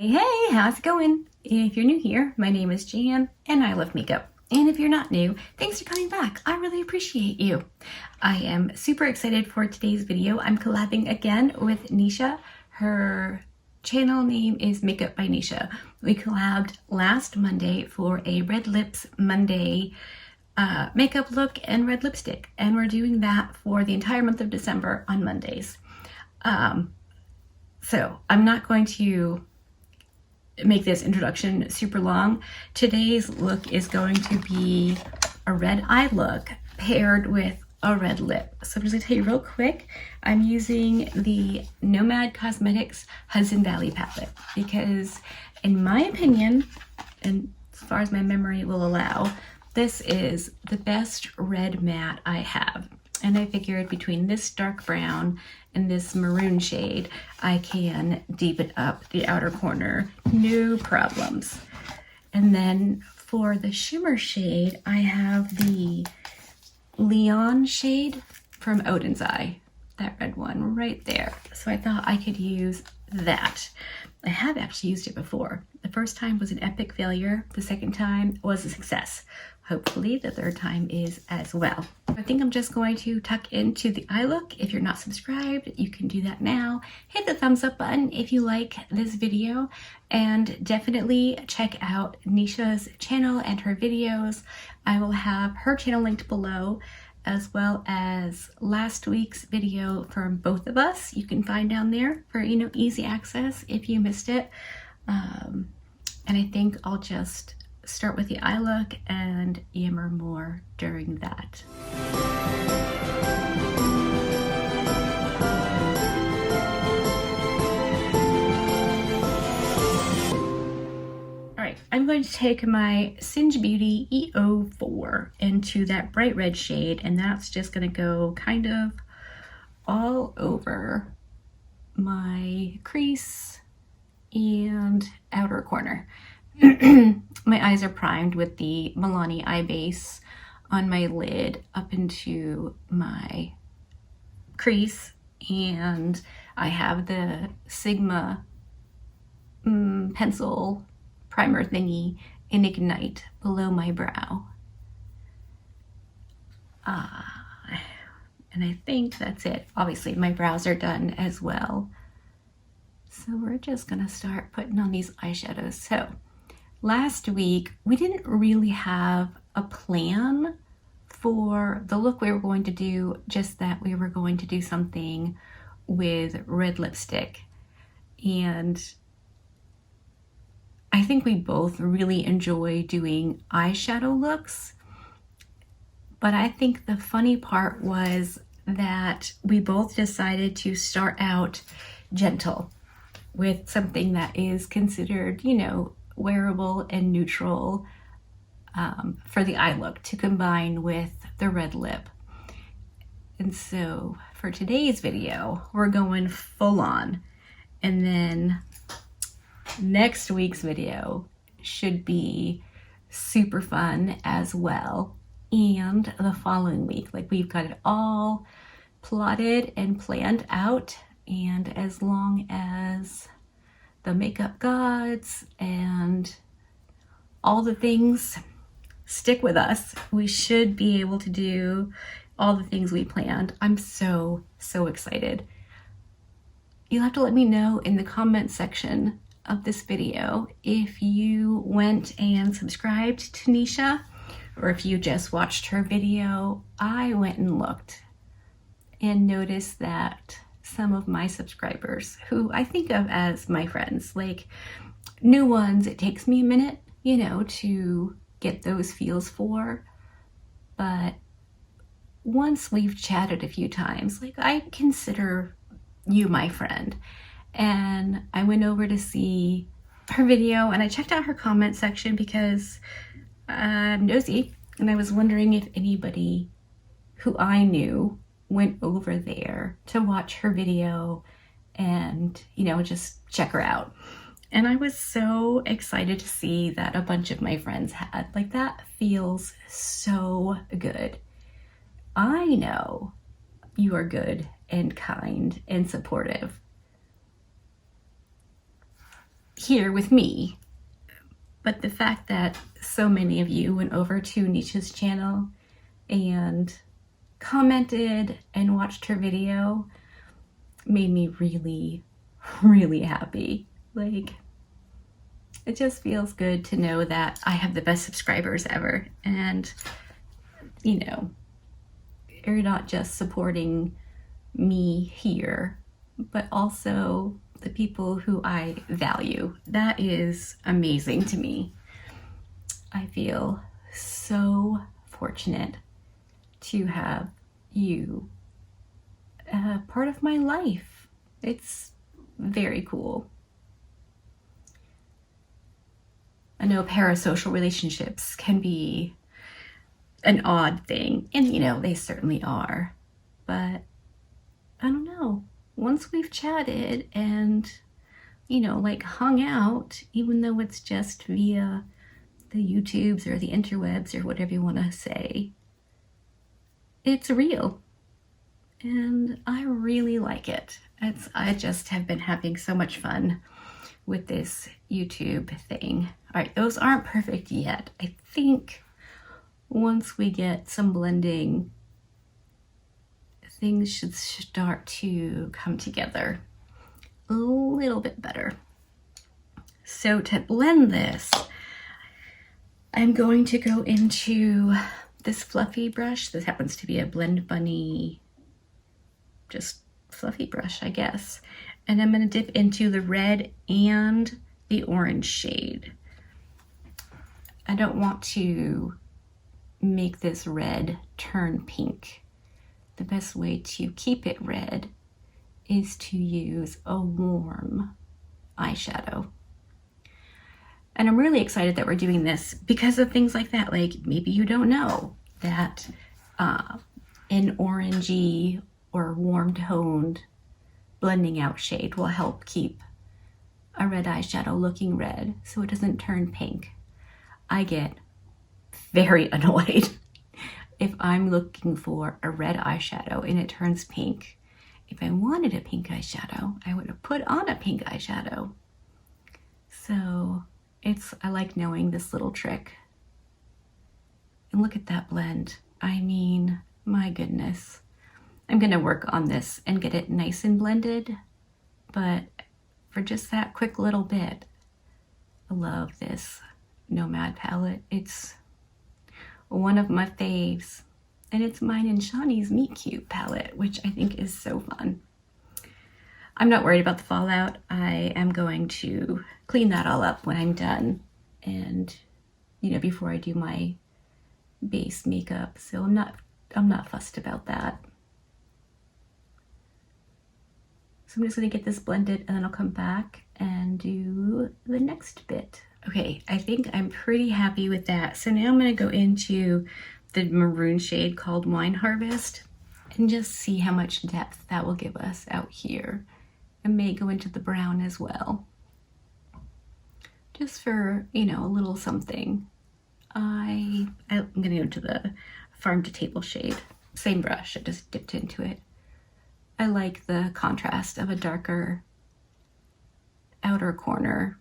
Hey, how's it going? If you're new here, my name is Jan and I love makeup. And if you're not new, thanks for coming back. I really appreciate you. I am super excited for today's video. I'm collabing again with Nesha. Her channel name is Makeup by Nesha. We collabed last Monday for a Red Lips Monday makeup look and red lipstick. And we're doing that for the entire month of December on Mondays. So I'm not going to make this introduction super long. Today's look is going to be a red eye look paired with a red lip. So I'm just gonna tell you real quick, I'm using the Nomad Cosmetics Hudson Valley palette because in my opinion, and as far as my memory will allow, this is the best red matte I have. And I figured between this dark brown and this maroon shade, I can deepen up the outer corner, no problems. And then for the shimmer shade, I have the Leon shade from Odin's Eye, that red one right there. So I thought I could use that. I have actually used it before. The first time was an epic failure. The second time was a success. Hopefully the third time is as well. I think I'm just going to tuck into the eye look. If you're not subscribed, you can do that now. Hit the thumbs up button if you like this video, and definitely check out Nesha's channel and her videos. I will have her channel linked below, as well as last week's video from both of us. You can find down there for, easy access if you missed it. And I think I'll just start with the eye look and yammer more during that. All right, I'm going to take my Singe Beauty E04 into that bright red shade, and that's just going to go kind of all over my crease and outer corner. My eyes are primed with the Milani eye base on my lid up into my crease, and I have the Sigma pencil primer thingy in Ignite below my brow. And I think that's it. Obviously my brows are done as well. So we're just gonna start putting on these eyeshadows. So last week, we didn't really have a plan for the look we were going to do, just that we were going to do something with red lipstick. And I think we both really enjoy doing eyeshadow looks. But I think the funny part was that we both decided to start out gentle with something that is considered, wearable and neutral for the eye look to combine with the red lip. And so for today's video, we're going full on. And then next week's video should be super fun as well. And the following week, we've got it all plotted and planned out. And as long as the makeup gods and all the things stick with us, we should be able to do all the things we planned. I'm so excited. You'll have to let me know in the comment section of this video if you went and subscribed to Nesha, or if you just watched her video. I went and looked and noticed that some of my subscribers, who I think of as my friends, new ones, it takes me a minute, to get those feels for. But once we've chatted a few times, I consider you my friend. And I went over to see her video and I checked out her comment section because I'm nosy, and I was wondering if anybody who I knew went over there to watch her video and, just check her out. And I was so excited to see that a bunch of my friends had. That feels so good. I know you are good and kind and supportive. here with me. But the fact that so many of you went over to Nesha's channel and commented and watched her video made me really, really happy. Like, it just feels good to know that I have the best subscribers ever. And, you know, you're not just supporting me here, but also the people who I value. That is amazing to me. I feel so fortunate to have you part of my life. It's very cool. I know parasocial relationships can be an odd thing, and you know, they certainly are, but I don't know. Once we've chatted and, you know, like hung out, even though it's just via the YouTubes or the interwebs or whatever you want to say, it's real. And I really like it. I just have been having so much fun with this YouTube thing. All right, those aren't perfect yet. I think once we get some blending, things should start to come together a little bit better. So to blend this, I'm going to go into this fluffy brush. This happens to be a Blend Bunny, just fluffy brush, I guess. And I'm going to dip into the red and the orange shade. I don't want to make this red turn pink. The best way to keep it red is to use a warm eyeshadow. And I'm really excited that we're doing this because of things like that. Like, maybe you don't know that an orangey or warm toned blending out shade will help keep a red eyeshadow looking red so it doesn't turn pink. I get very annoyed if I'm looking for a red eyeshadow and it turns pink. If I wanted a pink eyeshadow, I would have put on a pink eyeshadow. So I like knowing this little trick. And look at that blend. I mean, my goodness. I'm gonna work on this and get it nice and blended, but for just that quick little bit, I love this Nomad palette. It's one of my faves, and it's mine and Shawnee's Meet Cute palette, which I think is so fun. I'm not worried about the fallout. I am going to clean that all up when I'm done, and you know, before I do my base makeup, so I'm not fussed about that. So I'm just gonna get this blended and then I'll come back and do the next bit. Okay, I think I'm pretty happy with that. So now I'm gonna go into the maroon shade called Wine Harvest and just see how much depth that will give us out here. I may go into the brown as well. Just for, you know, a little something. I'm gonna go into the Farm to Table shade. Same brush, I just dipped into it. I like the contrast of a darker outer corner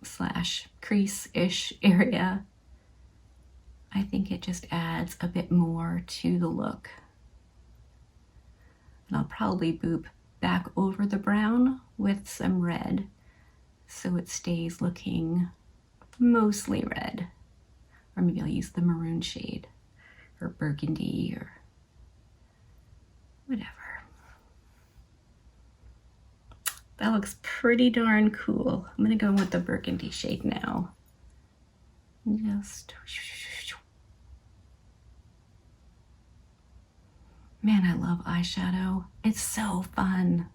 / crease-ish area. I think it just adds a bit more to the look. And I'll probably boop back over the brown with some red so it stays looking mostly red. Or maybe I'll use the maroon shade or burgundy or whatever. That looks pretty darn cool. I'm gonna go in with the burgundy shade now. Just, man, I love eyeshadow. It's so fun.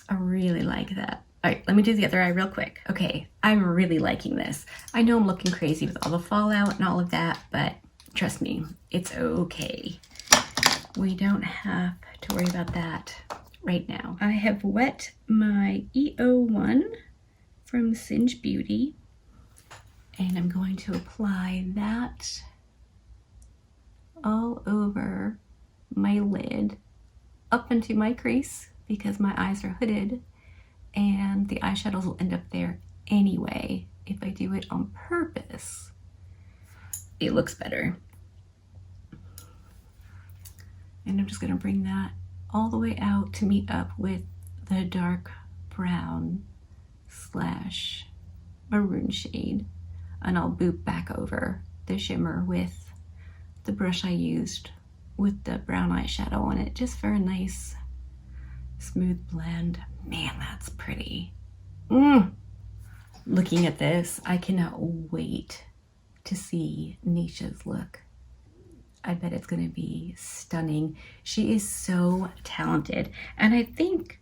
I really like that. All right, let me do the other eye real quick. Okay, I'm really liking this. I know I'm looking crazy with all the fallout and all of that, but trust me, it's okay. We don't have to worry about that right now. I have wet my EO1 from Singe Beauty, and I'm going to apply that all over my lid, up into my crease because my eyes are hooded, the eyeshadows will end up there anyway. If I do it on purpose, it looks better. And I'm just gonna bring that all the way out to meet up with the dark brown slash maroon shade. And I'll boop back over the shimmer with the brush I used with the brown eyeshadow on it, just for a nice smooth blend. Man, that's pretty. Looking at this, I cannot wait to see Nesha's look. I bet it's gonna be stunning. She is so talented. And I think,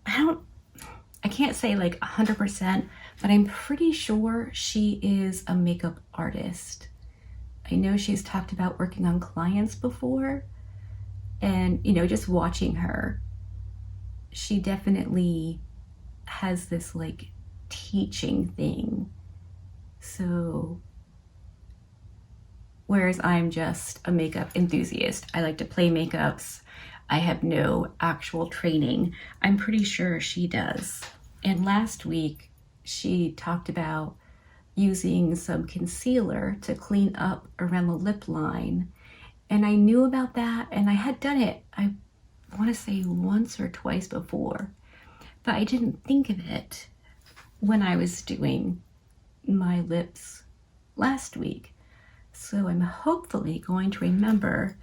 I can't say like 100%, but I'm pretty sure she is a makeup artist. I know she's talked about working on clients before, and you know, just watching her, she definitely has this like teaching thing. So whereas I'm just a makeup enthusiast, I like to play makeups, I have no actual training, I'm pretty sure she does. And last week she talked about using some concealer to clean up around the lip line, and I knew about that, and I had done it, I want to say once or twice before, but I didn't think of it when I was doing my lips last week. So I'm hopefully going to remember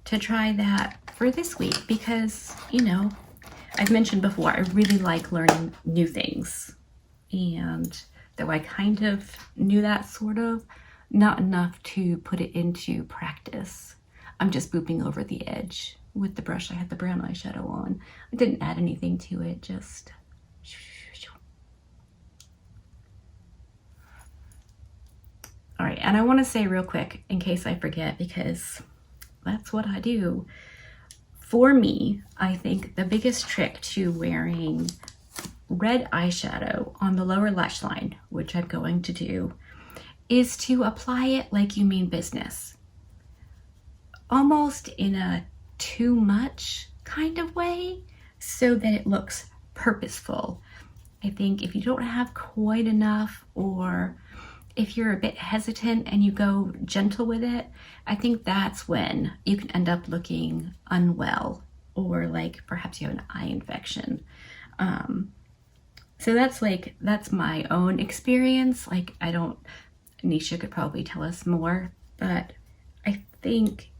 to try that for this week, because, you know, I've mentioned before, I really like learning new things. And though I kind of knew that sort of, not enough to put it into practice. I'm just booping over the edge with the brush I had the brown eyeshadow on. I didn't add anything to it, just all right. And I want to say real quick, in case I forget, because that's what I do. For me, I think the biggest trick to wearing red eyeshadow on the lower lash line, which I'm going to do, is to apply it like you mean business. Almost in a too much kind of way, so that it looks purposeful. I think if you don't have quite enough, or if you're a bit hesitant and you go gentle with it, I think that's when you can end up looking unwell, or like perhaps you have an eye infection. So that's my own experience. Like, Nesha could probably tell us more, but I think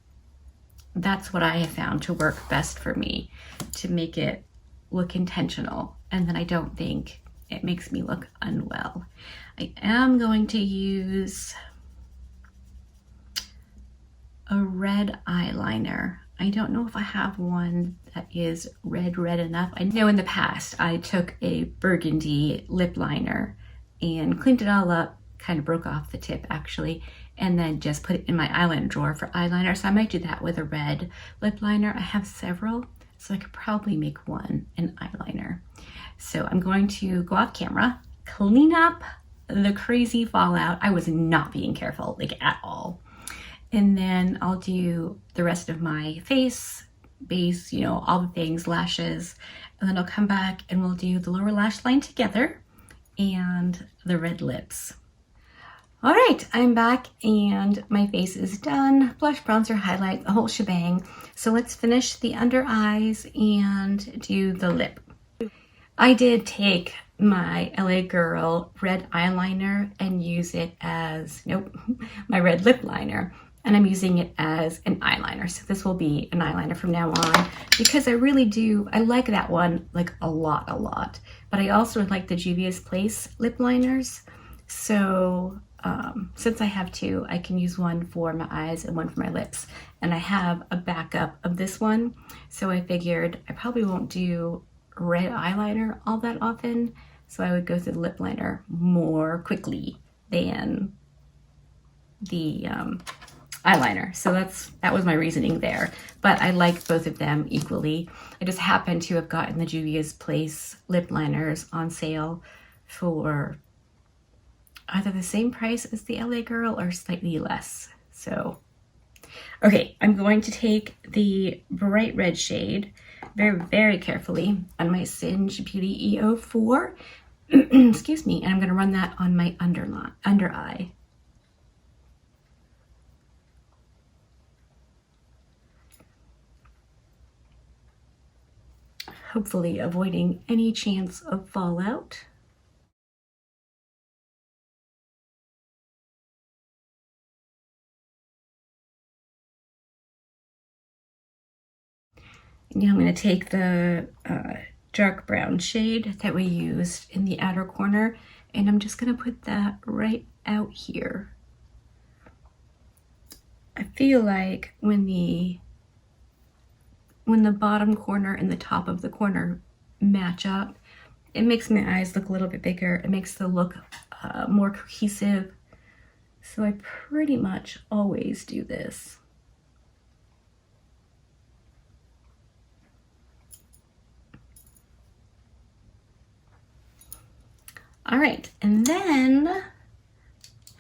that's what I have found to work best for me, to make it look intentional, and then I don't think it makes me look unwell. I am going to use a red eyeliner. I don't know if I have one that is red enough. I know in the past I took a burgundy lip liner and cleaned it all up, kind of broke off the tip actually, and then just put it in my eyeliner drawer for eyeliner. So I might do that with a red lip liner. I have several, so I could probably make one an eyeliner. So I'm going to go off camera, clean up the crazy fallout. I was not being careful, like at all. And then I'll do the rest of my face, base, you know, all the things, lashes. And then I'll come back and we'll do the lower lash line together and the red lips. All right, I'm back and my face is done. Blush, bronzer, highlight, the whole shebang. So let's finish the under eyes and do the lip. I did take my LA Girl red eyeliner and use it as, my red lip liner. And I'm using it as an eyeliner. So this will be an eyeliner from now on, because I like that one like a lot. But I also like the Juvia's Place lip liners. So since I have two, I can use one for my eyes and one for my lips. And I have a backup of this one. So I figured I probably won't do red eyeliner all that often. So I would go through the lip liner more quickly than the eyeliner. So that was my reasoning there. But I like both of them equally. I just happened to have gotten the Juvia's Place lip liners on sale for either the same price as the LA Girl or slightly less. So, okay, I'm going to take the bright red shade, very, very carefully on my Singe Beauty EO4. Excuse me, and I'm going to run that on my under eye. Hopefully avoiding any chance of fallout. Now I'm going to take the dark brown shade that we used in the outer corner, and I'm just going to put that right out here. I feel like when the bottom corner and the top of the corner match up, it makes my eyes look a little bit bigger. It makes the look more cohesive. So I pretty much always do this. All right, and then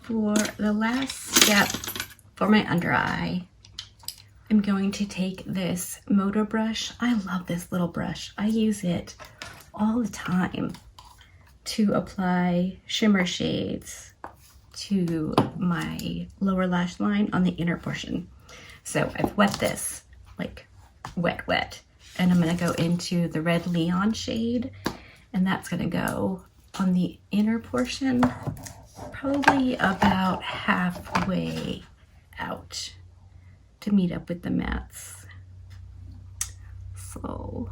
for the last step for my under eye, I'm going to take this motor brush. I love this little brush. I use it all the time to apply shimmer shades to my lower lash line on the inner portion. So I've wet this, like wet, and I'm gonna go into the Red Leon shade, and that's gonna go on the inner portion, probably about halfway out to meet up with the mattes. So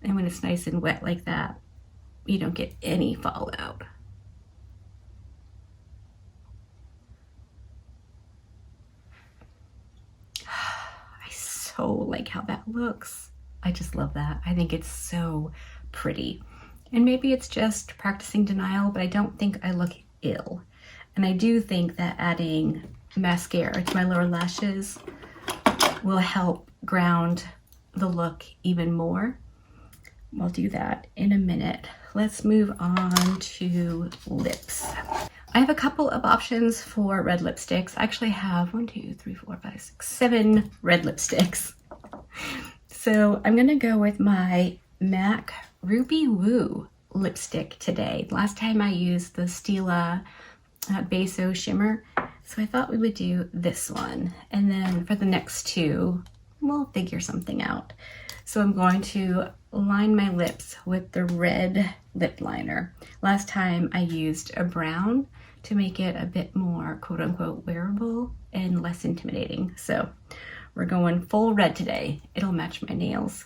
and when it's nice and wet like that, you don't get any fallout. I so like how that looks. I just love that. I think it's so pretty. And maybe it's just practicing denial, but I don't think I look ill. And I do think that adding mascara to my lower lashes will help ground the look even more. We'll do that in a minute. Let's move on to lips. I have a couple of options for red lipsticks. I actually have 1, 2, 3, 4, 5, 6, 7 red lipsticks. So I'm gonna go with my MAC Ruby Woo lipstick today. Last time I used the Stila Beso Shimmer, so I thought we would do this one. And then for the next two, we'll figure something out. So I'm going to line my lips with the red lip liner. Last time I used a brown to make it a bit more quote unquote wearable and less intimidating. So we're going full red today. It'll match my nails.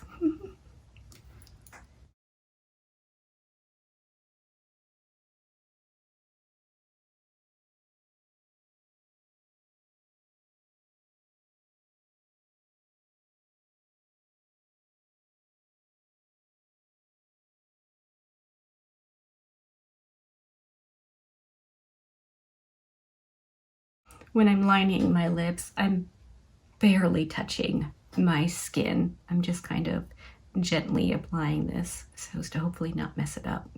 When I'm lining my lips, I'm barely touching my skin. I'm just kind of gently applying this so as to hopefully not mess it up.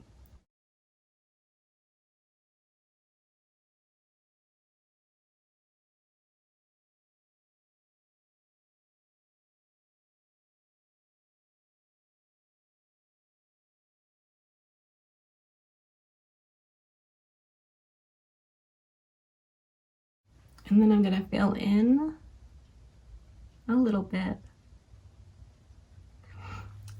And then I'm gonna fill in a little bit.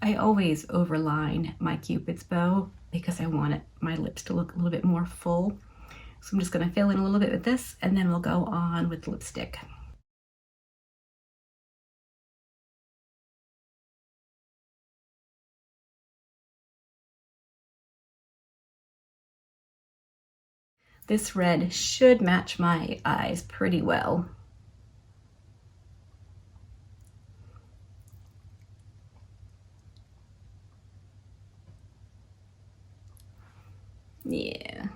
I always overline my Cupid's bow because I want my lips to look a little bit more full. So I'm just gonna fill in a little bit with this, and then we'll go on with lipstick. This red should match my eyes pretty well. Yeah.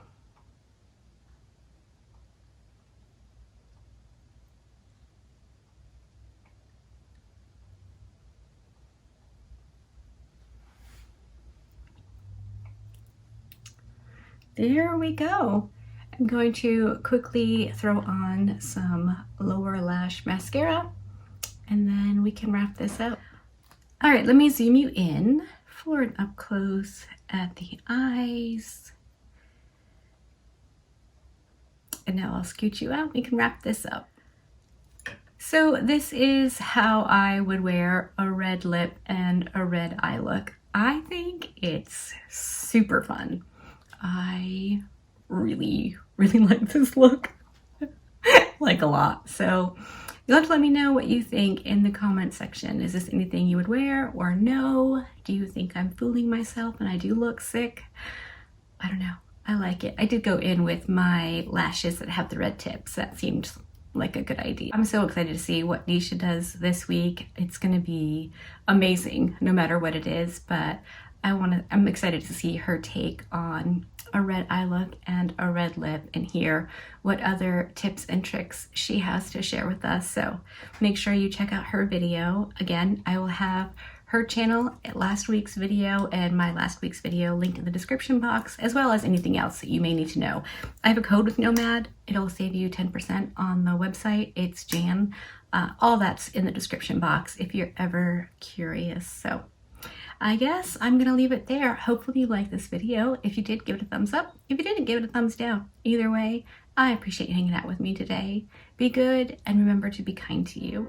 There we go. I'm going to quickly throw on some lower lash mascara and then we can wrap this up. All right, let me zoom you in for an up close at the eyes. And now I'll scoot you out. We can wrap this up. So this is how I would wear a red lip and a red eye look. I think it's super fun. I really like this look, like a lot. So you'll have to let me know what you think in the comment section. Is this anything you would wear or no? Do you think I'm fooling myself and I do look sick? I don't know. I like it. I did go in with my lashes that have the red tips. That seemed like a good idea. I'm so excited to see what Nesha does this week. It's gonna be amazing no matter what it is, but I'm excited to see her take on a red eye look and a red lip and hear what other tips and tricks she has to share with us. So make sure you check out her video. Again, I will have her channel, last week's video, and my last week's video linked in the description box, as well as anything else that you may need to know. I have a code with Nomad. It'll save you 10% on the website. It's Jan. All that's in the description box if you're ever curious. So I guess I'm gonna leave it there. Hopefully you liked this video. If you did, give it a thumbs up. If you didn't, give it a thumbs down. Either way, I appreciate you hanging out with me today. Be good and remember to be kind to you.